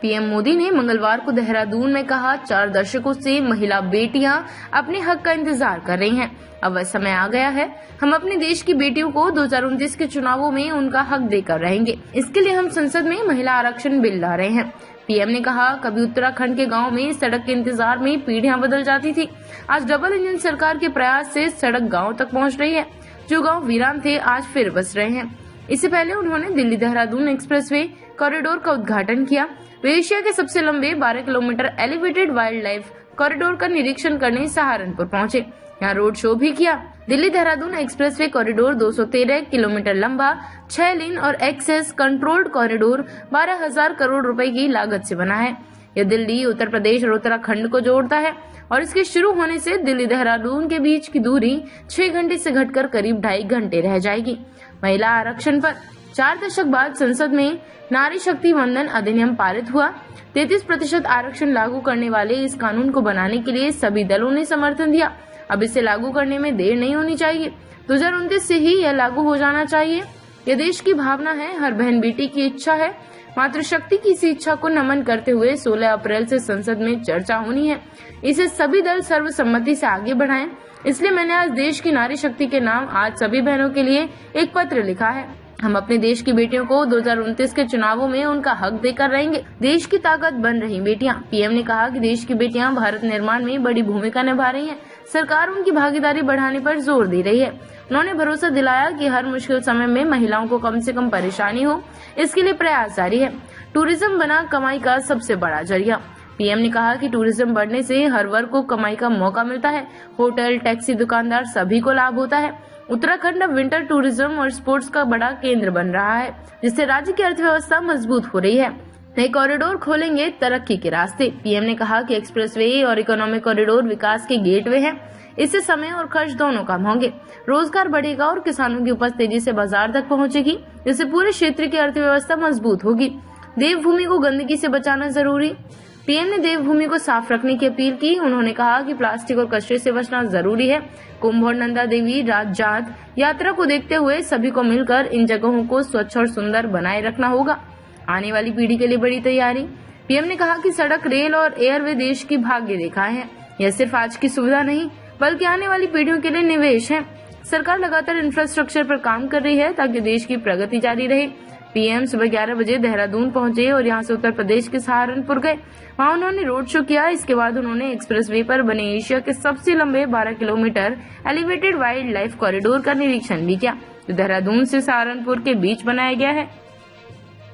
PM Modi ने मंगलवार को देहरादून में कहा, 4 दशकों से महिला बेटियां अपने हक का इंतजार कर रही हैं। अब वह समय आ गया है, हम अपने देश की बेटियों को 2029 के चुनावों में उनका हक देकर रहेंगे। इसके लिए हम संसद में महिला आरक्षण बिल ला रहे हैं। पीएम ने कहा, कभी उत्तराखंड के गांव में सड़क के इंतजार में पीढ़ियां बदल जाती थी। आज डबल इंजन सरकार के प्रयास से सड़क गाँव तक पहुँच रही है। जो गाँव वीरान थे आज फिर बस रहे हैं। इससे पहले उन्होंने दिल्ली देहरादून एक्सप्रेसवे कॉरिडोर का उद्घाटन किया। वे एशिया के सबसे लंबे 12 kilometre elevated wild life corridor का निरीक्षण करने सहारनपुर पहुंचे। यहाँ रोड शो भी किया। Delhi Dehradun expressway corridor 213 kilometre लंबा, 6 लेन और एक्सेस कंट्रोल्ड कॉरिडोर 12,000 करोड़ रुपए की लागत से बना है। यह दिल्ली, उत्तर प्रदेश और उत्तराखंड को जोड़ता है और इसके शुरू होने से दिल्ली देहरादून के बीच की दूरी 6 घंटे से घटकर करीब 2.5 घंटे रह जाएगी। महिला आरक्षण पर 4 दशक बाद संसद में नारी शक्ति वंदन अधिनियम पारित हुआ। 33% आरक्षण लागू करने वाले इस कानून को बनाने के लिए सभी दलों ने समर्थन दिया। अब इसे लागू करने में देर नहीं होनी चाहिए। 2029 से ही यह लागू हो जाना चाहिए। यह देश की भावना है, हर बहन बेटी की इच्छा है। मातृशक्ति की इस इच्छा को नमन करते हुए 16 अप्रैल से संसद में चर्चा होनी है। इसे सभी दल सर्वसम्मति से आगे बढ़ाएं। इसलिए मैंने आज देश की नारी शक्ति के नाम आज सभी बहनों के लिए एक पत्र लिखा है। हम अपने देश की बेटियों को 2029 के चुनावों में उनका हक देकर रहेंगे। देश की ताकत बन रही बेटियां। पीएम ने कहा कि देश की बेटियां भारत निर्माण में बड़ी भूमिका निभा रही हैं। सरकार उनकी भागीदारी बढ़ाने पर जोर दे रही है। उन्होंने भरोसा दिलाया कि हर मुश्किल समय में महिलाओं को कम से कम परेशानी हो, इसके लिए प्रयास जारी है। टूरिज्म बना कमाई का सबसे बड़ा जरिया। पीएम ने कहा कि टूरिज्म बढ़ने से हर वर्ग को कमाई का मौका मिलता है। होटल, टैक्सी दुकानदार सभी को लाभ होता है। उत्तराखंड अब विंटर टूरिज्म और स्पोर्ट्स का बड़ा केंद्र बन रहा है, जिससे राज्य की अर्थव्यवस्था मजबूत हो रही है। नए कॉरिडोर खोलेंगे तरक्की के रास्ते। पीएम ने कहा कि एक्सप्रेसवे और इकोनॉमिक कॉरिडोर विकास के गेटवे हैं। इससे समय और खर्च दोनों कम होंगे, रोजगार बढ़ेगा और किसानों की उपज तेजी से बाजार तक पहुंचेगी, जिससे पूरे क्षेत्र की अर्थव्यवस्था मजबूत होगी। देवभूमि को गंदगी से बचाना जरूरी। पीएम ने देवभूमि को साफ रखने की अपील की। उन्होंने कहा कि प्लास्टिक और कचरे से बचना जरूरी है। कुंभ और नंदा देवी राजजात यात्रा को देखते हुए सभी को मिलकर इन जगहों को स्वच्छ और सुंदर बनाए रखना होगा। आने वाली पीढ़ी के लिए बड़ी तैयारी। पीएम ने कहा कि सड़क, रेल और एयरवे देश की भाग्य रेखाएं हैं। यह सिर्फ आज की सुविधा नहीं, बल्कि आने वाली पीढ़ियों के लिए निवेश है। सरकार लगातार इंफ्रास्ट्रक्चर पर काम कर रही है ताकि देश की प्रगति जारी रहे। पीएम सुबह 11 बजे देहरादून पहुंचे और यहां से उत्तर प्रदेश के सहारनपुर गए। वहां उन्होंने रोड शो किया। इसके बाद उन्होंने एक्सप्रेसवे पर बने एशिया के सबसे लंबे 12 kilometre elevated wild life corridor का निरीक्षण भी किया, जो देहरादून से सहारनपुर के बीच बनाया गया है।